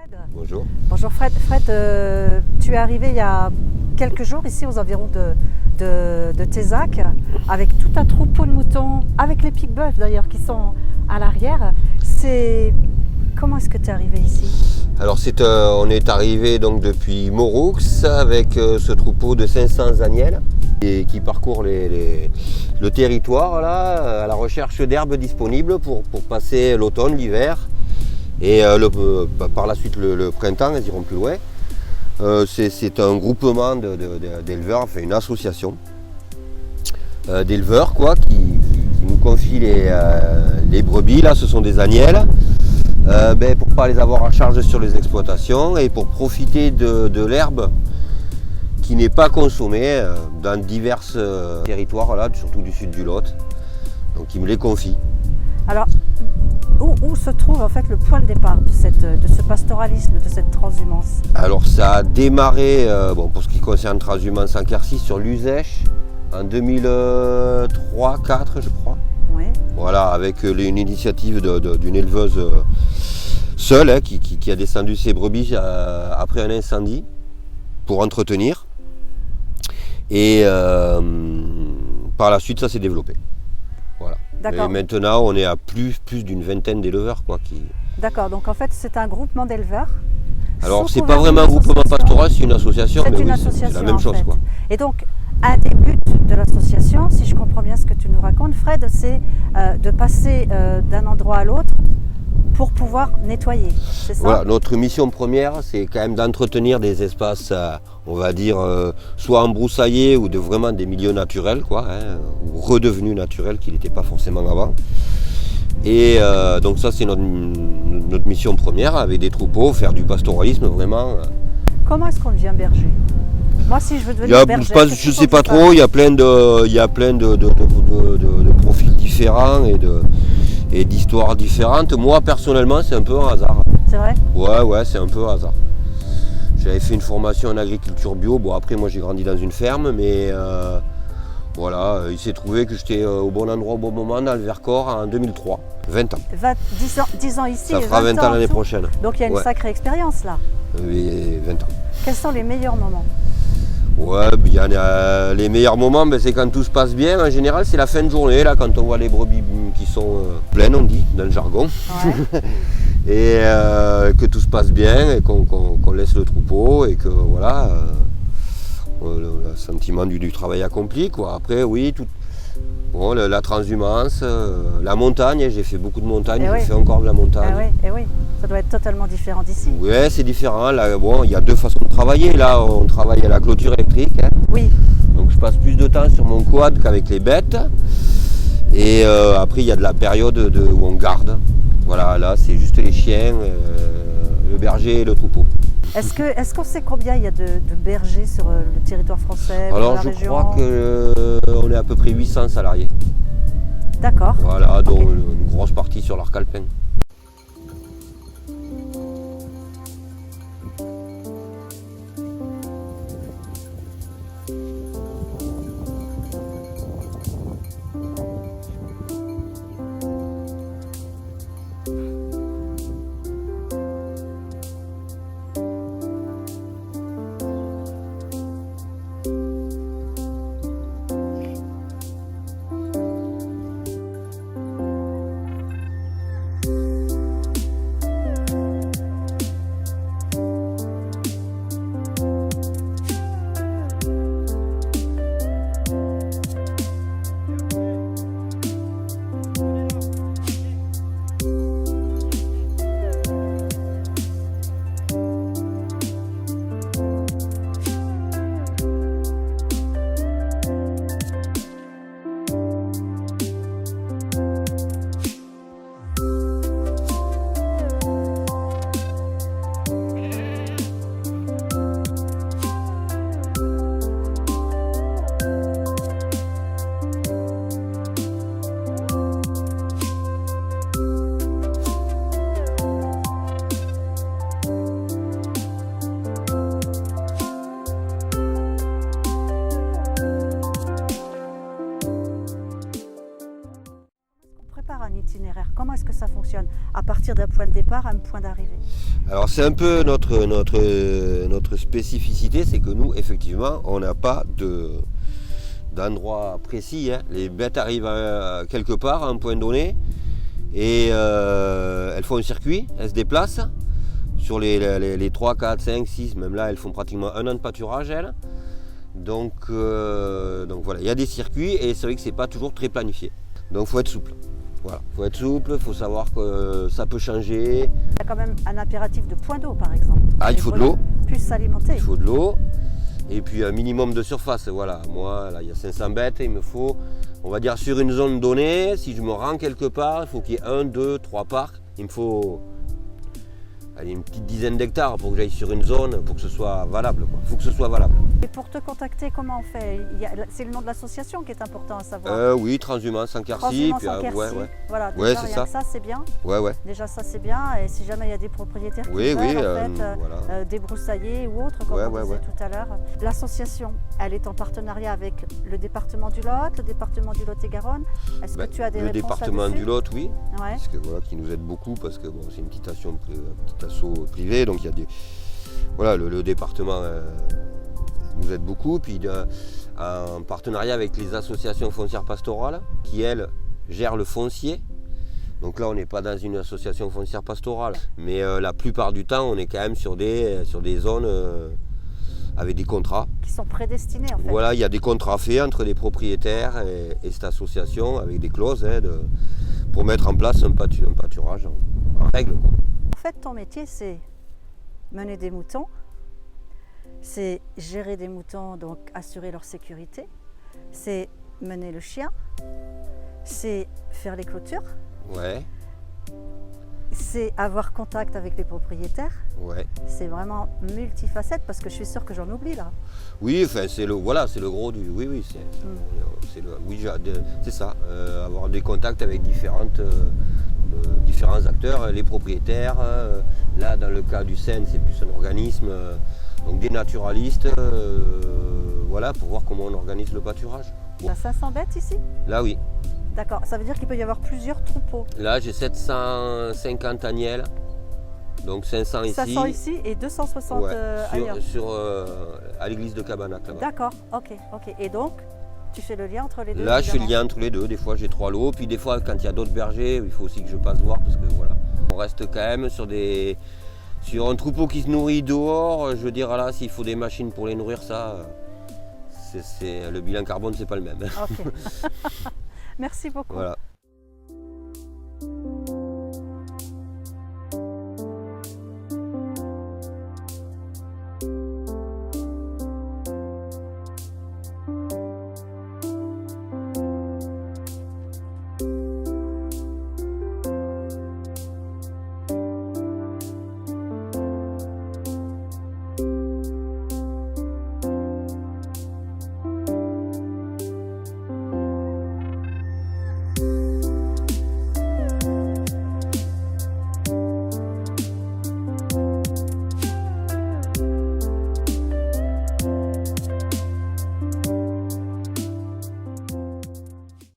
Fred. Bonjour. Bonjour Fred. Fred, tu es arrivé il y a quelques jours ici aux environs de Tézac avec tout un troupeau de moutons, avec les pique-bœufs d'ailleurs qui sont à l'arrière. Comment est-ce que tu es arrivé ici? Alors on est arrivé donc depuis Moroux avec ce troupeau de 500 agnelles et qui parcourt le territoire là, à la recherche d'herbes disponibles pour passer l'automne, l'hiver et par la suite le printemps, elles iront plus loin. C'est un groupement d'éleveurs, enfin une association d'éleveurs qui nous confie les brebis. Là, ce sont des agnelles. Pour ne pas les avoir à charge sur les exploitations et pour profiter de l'herbe qui n'est pas consommée dans divers territoires, là, surtout du sud du Lot. Donc ils me les confient. Alors, où se trouve en fait le point de départ de ce pastoralisme, de cette transhumance? Alors ça a démarré, pour ce qui concerne transhumance en Quercy, sur l'Uzèche en 2003-2004 je crois. Oui. Voilà, avec une initiative d'une éleveuse seule qui a descendu ses brebis après un incendie pour entretenir. Et par la suite, ça s'est développé. Voilà. Et maintenant, on est à plus d'une vingtaine d'éleveurs. D'accord, donc en fait, c'est un groupement d'éleveurs. Alors, c'est pas vraiment un groupement pastoral, c'est une association, mais oui, c'est la même chose. Et donc, un des buts de l'association, si je comprends bien ce que tu nous racontes, Fred, c'est de passer d'un endroit à l'autre pour pouvoir nettoyer, c'est ça? Voilà, notre mission première, c'est quand même d'entretenir des espaces, on va dire, soit embroussaillés ou vraiment des milieux naturels, ou redevenus naturels qu'ils n'étaient pas forcément avant. Et donc ça, c'est notre mission première, avec des troupeaux, faire du pastoralisme vraiment. Comment est-ce qu'on devient berger? Moi, si je veux devenir berger, je ne sais pas trop, il y a plein de profils différents et d'histoires différentes. Moi, personnellement, c'est un peu un hasard. C'est vrai? Ouais, c'est un peu un hasard. J'avais fait une formation en agriculture bio. Bon, après, moi, j'ai grandi dans une ferme, mais voilà, il s'est trouvé que j'étais au bon endroit au bon moment dans le Vercors en 2003. 20 ans. 10 ans ici. Ça fera 20 ans l'année prochaine. Donc, il y a une sacrée expérience là. Oui, 20 ans. Quels sont les meilleurs moments? Ouais, il y en a les meilleurs moments, c'est quand tout se passe bien. En général, c'est la fin de journée, là, quand on voit les brebis qui sont pleines, on dit, dans le jargon. Ouais. Et que tout se passe bien et qu'on laisse le troupeau et que voilà, le sentiment du travail accompli, quoi. Après, oui, la transhumance, la montagne, j'ai fait beaucoup de montagne, j'ai fait encore de la montagne. Oui, ça doit être totalement différent d'ici. Oui, c'est différent. Là, il y a deux façons de travailler. Là, on travaille à la clôture électrique. Oui. Donc je passe plus de temps sur mon quad qu'avec les bêtes. Et après, il y a de la période où on garde. Voilà, là, c'est juste les chiens, le berger et le troupeau. Est-ce qu'on sait combien il y a de bergers sur le territoire français? Alors, je crois qu'on est à peu près 800 salariés. D'accord. Voilà, dont une grosse partie sur l'arc alpin. ça fonctionne? À partir d'un point de départ à un point d'arrivée? Alors c'est un peu notre spécificité, c'est que nous, effectivement, on n'a pas d'endroit précis. Hein. Les bêtes arrivent quelque part, à un point donné, et elles font un circuit, elles se déplacent. Sur les 3, 4, 5, 6, même là, elles font pratiquement 1 an de pâturage, elles. Donc voilà, il y a des circuits, et c'est vrai que c'est pas toujours très planifié. Donc il faut être souple. Voilà, faut être souple, faut savoir que ça peut changer. Il y a quand même un impératif de point d'eau, par exemple. Ah, il faut de l'eau. Plus s'alimenter. Il faut de l'eau. Et puis un minimum de surface. Voilà, moi, là, il y a 500 bêtes, il me faut, on va dire, sur une zone donnée, si je me rends quelque part, il faut qu'il y ait 1, 2, 3 parcs. Il me faut une petite dizaine d'hectares pour que j'aille sur une zone, pour que ce soit valable. Il faut que ce soit valable. Et pour te contacter, comment on fait? C'est le nom de l'association qui est important à savoir. Oui, Transhumance sans Quercy. Transhumance sans Quercy. Ouais. Voilà, déjà, Ouais, c'est ça. ça c'est bien. Ouais. Déjà ça c'est bien, et si jamais il y a des propriétaires qui veulent voilà. débroussailler ou autre, comme on disait tout à l'heure. L'association, elle est en partenariat avec le département du Lot, le département du Lot-et-Garonne. Est-ce que tu as des réponses Le département du Lot, oui, ouais. parce que, voilà, qui nous aide beaucoup, parce que bon, c'est une petite asso privée, donc il y a des... Voilà, le département nous aide beaucoup, puis en partenariat avec les associations foncières pastorales, qui elles gèrent le foncier. Donc là, on n'est pas dans une association foncière pastorale, mais la plupart du temps, on est quand même sur des zones avec des contrats. Qui sont prédestinés en fait. Voilà, il y a des contrats faits entre les propriétaires et cette association, avec des clauses pour mettre en place un pâturage en règle. En fait, ton métier, c'est mener des moutons, c'est gérer des moutons, donc assurer leur sécurité, c'est mener le chien, c'est faire les clôtures, ouais. C'est avoir contact avec les propriétaires. Ouais. C'est vraiment multifacette, parce que je suis sûre que j'en oublie là. Oui, enfin c'est le gros du. Oui, c'est ça. Avoir des contacts avec différents acteurs, les propriétaires. Là, dans le cas du Seine, c'est plus un organisme, donc des naturalistes. Voilà, pour voir comment on organise le pâturage. Bon. T'as 500 bêtes ici? Là, oui. D'accord, ça veut dire qu'il peut y avoir plusieurs troupeaux. Là, j'ai 750 agnelles, donc 500 ici. 500 ici et 260 ailleurs. À l'église de Cabanac, là-bas. D'accord, ok. Et donc, tu fais le lien entre les deux? Là, je fais le lien entre les deux. Des fois, j'ai 3 lots. Puis des fois, quand il y a d'autres bergers, il faut aussi que je passe voir, parce que voilà, on reste quand même sur un troupeau qui se nourrit dehors. Je veux dire, là, s'il faut des machines pour les nourrir, ça, le bilan carbone, c'est pas le même. Ok. Merci beaucoup. Voilà.